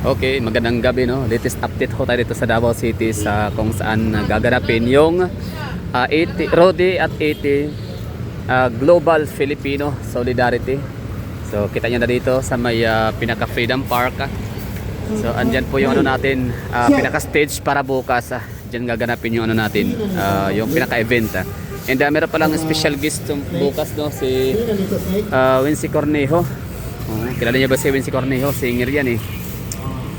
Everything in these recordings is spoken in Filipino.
Okay, magandang gabi, no. Latest update ho tayo dito sa Davao City sa kung saan gaganapin yung 80 Rodi at 80 Global Filipino Solidarity. So kita niyo na dito sa may pinaka Freedom Park. So andyan po yung ano natin, pinaka stage para bukas. Diyan gaganapin yung ano natin, yung pinaka event. And meron pa lang special guest bukas, no, si Wincy Cornejo. Kilala niyo ba si Wincy Cornejo? Singer yan eh.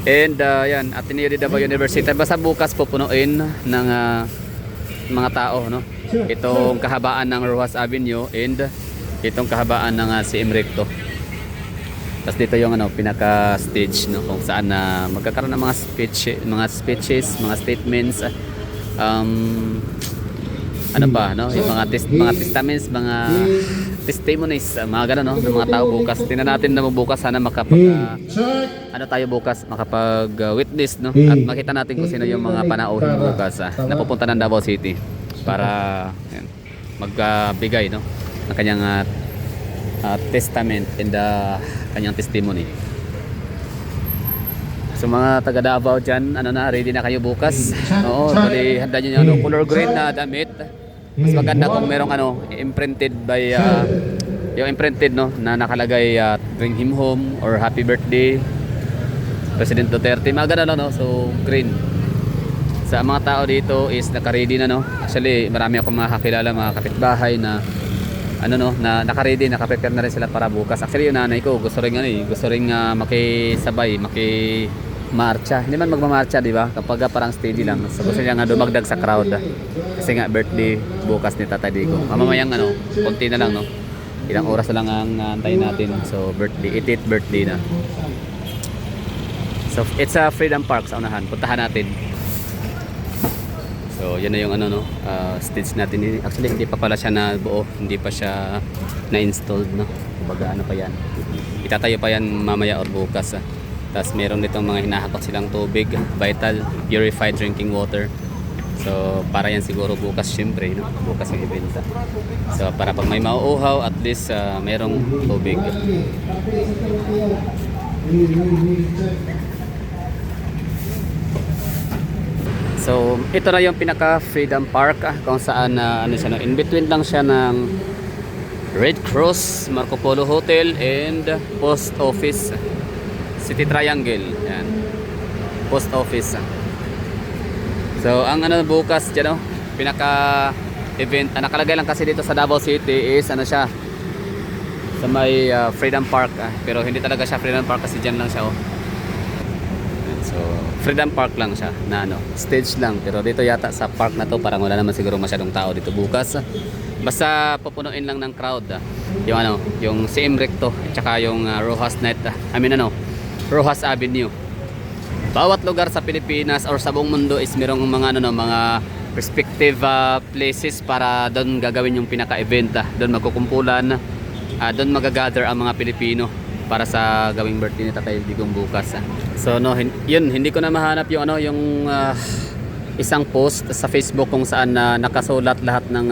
And yan, Ateneo de Davao University. Basta bukas pupunuin ng mga tao, no? Itong kahabaan ng Rojas Avenue and itong kahabaan ng CM Recto. Tapos dito yung ano, pinaka stage, no, kung saan magkakaroon ng mga speeches, mga statements, ano ba, no, yung mga testaments, mga testimonies, mga gano'n, no, ng mga tao bukas. Tingnan natin na bukas sana ano tayo bukas, makapag witness, no, at makita natin kung sino yung mga panauhin bukas na pupunta ng Davao City para yan, magbigay, no, ng kanyang testament and kanyang testimony. So mga taga Davao dyan, ano na, ready na kayo bukas? Oo, dali, handa nyo yung ano, color green na damit. Mas maganda kung merong ano, imprinted by yung imprinted, no, na nakalagay bring him home or happy birthday President Duterte, mga ganun, no. So green. Sa mga tao dito is naka-ready na, no. Actually marami akong mga kakilala, mga kapitbahay na ano, no, na naka-ready, naka-prepare na rin sila para bukas. Actually yung nanay ko gusto rin ano eh, gusto rin makisabay, marcha. Hindi man magmamarcha, di ba? Kapag parang steady lang. So gusto niya nga dumagdag sa crowd. Kasi nga birthday bukas ni Tatay Digo. Mamamayang ano, konti na lang, no. Ilang oras na lang ang antayin natin. So birthday, 88th birthday na. So it's a Freedom Park sa unahan. Puntahan natin. So yan na yung ano, no, stage natin. Actually hindi pa pala siya na buo. Hindi pa siya na-installed, no. Kumbaga ano pa yan. Itatayo pa yan mamaya or bukas. Tapos meron ditong mga hinahakot silang tubig, vital, purified drinking water. So para yan siguro bukas, syempre, no? Bukas yung event. So para pag may mauuhaw, at least merong tubig. So ito na yung pinaka Freedom Park, kung saan ano siya, no? In between lang siya ng Red Cross, Marco Polo Hotel and Post Office. City Triangle, yan. Post Office. So ang ano bukas dyan, no, pinaka event, nakalagay lang kasi dito sa Davao City is ano siya, sa may Freedom Park, pero hindi talaga siya Freedom Park kasi dyan lang siya, oh. So Freedom Park lang siya na ano, stage lang, pero dito yata sa park na to parang wala naman siguro masyadong tao dito bukas. Basta pupunuin lang ng crowd yung ano, yung CM Recto at saka yung Rojas Rojas Avenue. Bawat lugar sa Pilipinas or sa buong mundo is merong mga ano, no, mga respective places para doon gagawin yung pinaka-event. Doon magkukumpulan, doon magagather ang mga Pilipino para sa gawing birthday ni Tatay Digong bukas. So no, yun, hindi ko na mahanap yung ano, yung isang post sa Facebook kung saan nakasulat lahat ng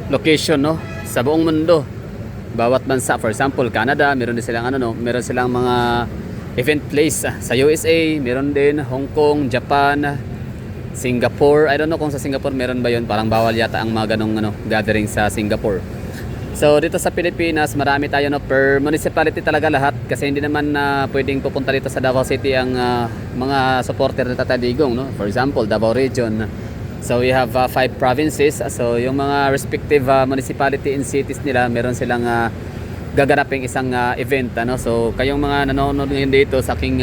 location, no, sa buong mundo. Bawat bansa, for example, Canada, meron din silang ano, no, meron silang mga event place. Sa USA, meron din Hong Kong, Japan, Singapore. I don't know kung sa Singapore meron ba yun. Parang bawal yata ang mga ganong ano, gathering sa Singapore. So dito sa Pilipinas, marami tayo, no, per municipality talaga lahat. Kasi hindi naman pwedeng pupunta dito sa Davao City ang mga supporter ni Tatay Digong, no? For example, Davao Region. So we have 5 provinces. So yung mga respective municipality and cities nila, meron silang gaganaping isang event, ano. So kayong mga nanonood ngayon dito sa aking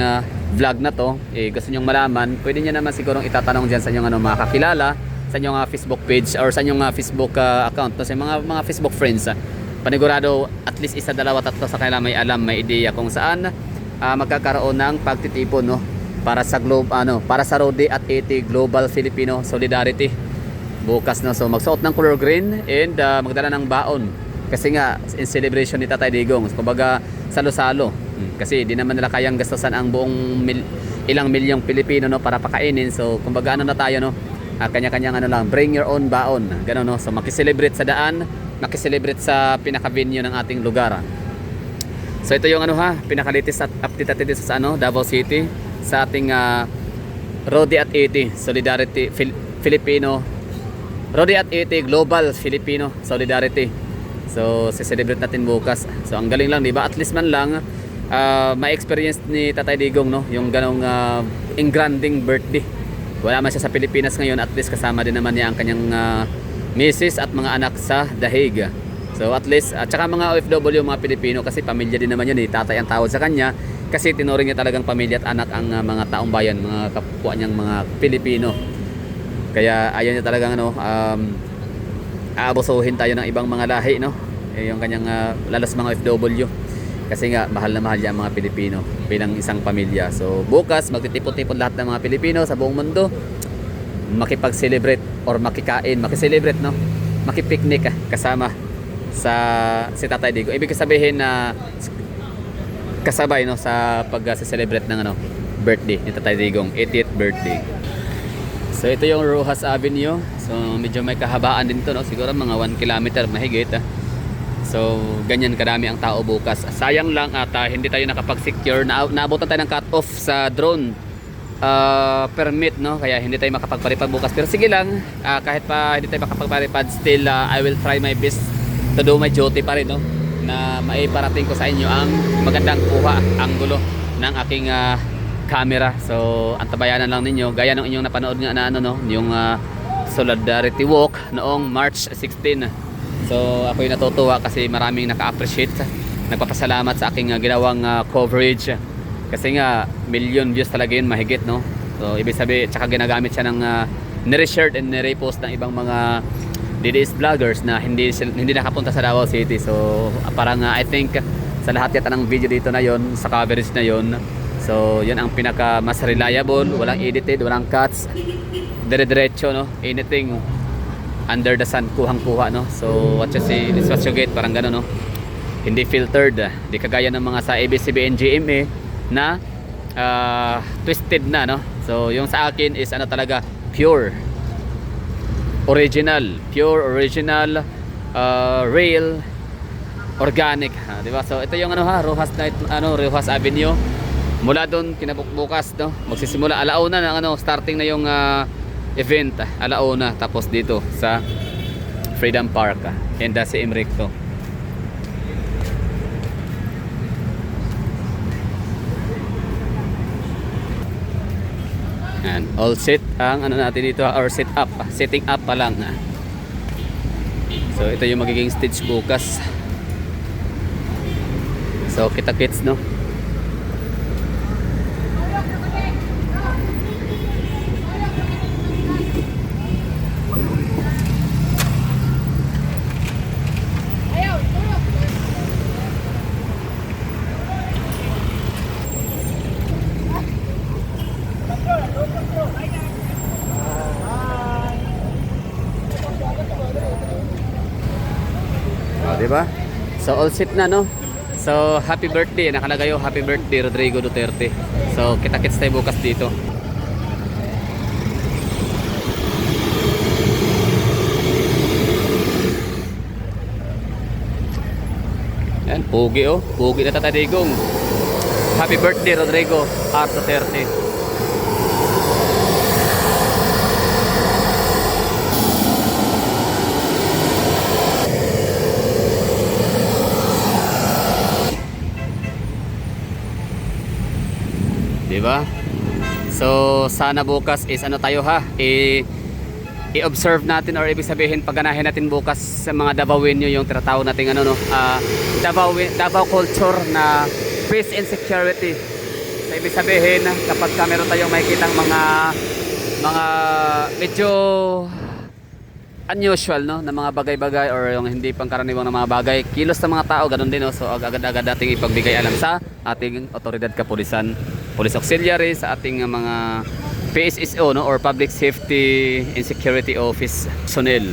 vlog na to, gusto nyong malaman, pwede nyo naman sigurong itatanong dyan sa inyong ano, mga kakilala, sa inyong Facebook page or sa inyong Facebook account, no, sa mga Facebook friends. Panigurado at least isa, dalawa, tatlo sa kanila may alam, may ideya kung saan magkakaroon ng pagtitipon, no, para sa para sa Rodi at 80 Global Filipino Solidarity bukas, no. So magsuot ng color green and magdala ng baon. Kasi nga, in celebration ni Tatay Digong, kumbaga salo-salo. Kasi di naman nila kayang gastusan ang buong ilang milyong Pilipino, no, para pakainin. So kumbaga ano na tayo, no, kanya-kanyang ano lang, bring your own baon, gano'n, no. So makiselebrate sa daan, makiselebrate sa pinaka-venue ng ating lugar. So ito yung ano, pinaka-latest at update natin sa ano, Davao City. sa ating Rodi at 80 Solidarity Filipino Rodi at 80 Global Filipino Solidarity. So celebrate natin bukas. So ang galing lang, di ba? At least man lang ma-experience ni Tatay Digong, no, yung ganong engranding birthday. Wala man siya sa Pilipinas ngayon, at least kasama din naman niya ang kanyang misis at mga anak sa Dahig. So at least, at saka mga OFW, mga Pilipino, kasi pamilya din naman yun, tatay ang tawag sa kanya, kasi tinuring niya talagang pamilya at anak ang mga taong bayan, mga kapwa niyang mga Pilipino. Kaya ayaw niya talagang aabusuhin tayo ng ibang mga lahi, no? Yung kanyang lalas mga OFW. Kasi nga mahal na mahal niya ang mga Pilipino bilang isang pamilya. So bukas magtitipon-tipon lahat ng mga Pilipino sa buong mundo, makipag-celebrate or makicelebrate, no? Makipiknik kasama si Tatay Digong. Ibig sabihin na kasabay, no, sa pag-celebrate ng birthday ni Tatay Digong, 80th birthday. So ito yung Rojas Avenue. So medyo may kahabaan din to, no? Siguro mga 1 kilometer mahigit. So ganyan karami ang tao bukas. Sayang lang at hindi tayo nakapag-secure. Naabutan tayo ng cut-off sa drone permit, no? Kaya hindi tayo makapagparipad bukas. Pero sige lang, kahit pa hindi tayo makapagparipad, still I will try my best to do my duty pa rin, no? Na maiparating ko sa inyo ang magandang kuha, anggulo ng aking camera. So antabayanan lang ninyo gaya ng inyong napanood nga na yung Solidarity Walk noong March 16. So ako yung natutuwa kasi maraming naka-appreciate, nagpapasalamat sa aking ginawang coverage, kasi nga million views talaga yun mahigit, no? So ibig sabihin, tsaka ginagamit siya ng nire-share and nire-post ng ibang mga DDS vloggers na hindi nakapunta sa Davao City. So parang I think sa lahat yata ng video dito na yon, sa coverage na yon, so yun ang pinaka mas reliable, walang edited, walang cuts, dire-diretso, no? Anything under the sun, kuhang-kuha, no? So what you see is what you get, parang gano'n, no? Hindi filtered, di kagaya ng mga sa ABS-CBN GMA na twisted na, no? So yung sa akin is talaga pure original, real, organic, di ba? So ito yung Rojas Avenue. Mula doon kinabukbukas, no, magsisimula alauna ng starting na yung event, alauna, tapos dito sa Freedom Park and si Emrecto. And all set ang natin dito, or setting up pa lang. So ito yung magiging stage bukas. So kita-kits, no? Diba? So all set na, no? So happy birthday, nakalagay yung happy birthday Rodrigo Duterte. So kita-kits tayo bukas dito. Yan, pugi, oh. Pugi na Tatay Digong. Happy birthday Rodrigo R. Duterte. Diba? So sana bukas is tayo, i-observe natin, or ibig sabihin pagganahin natin bukas sa mga Davaoenyo yung tinatawag natin Davao culture na peace and security. So ibig sabihin kapag meron tayong makikitang mga medyo unusual, no, na mga bagay-bagay or yung hindi pangkaraniwang na mga bagay, kilos ng mga tao, ganun din, no? So agad-agad nating ipagbigay alam sa ating otoridad kapulisan, police auxiliary, sa ating mga PSSO, no, or Public Safety and Security Office personnel.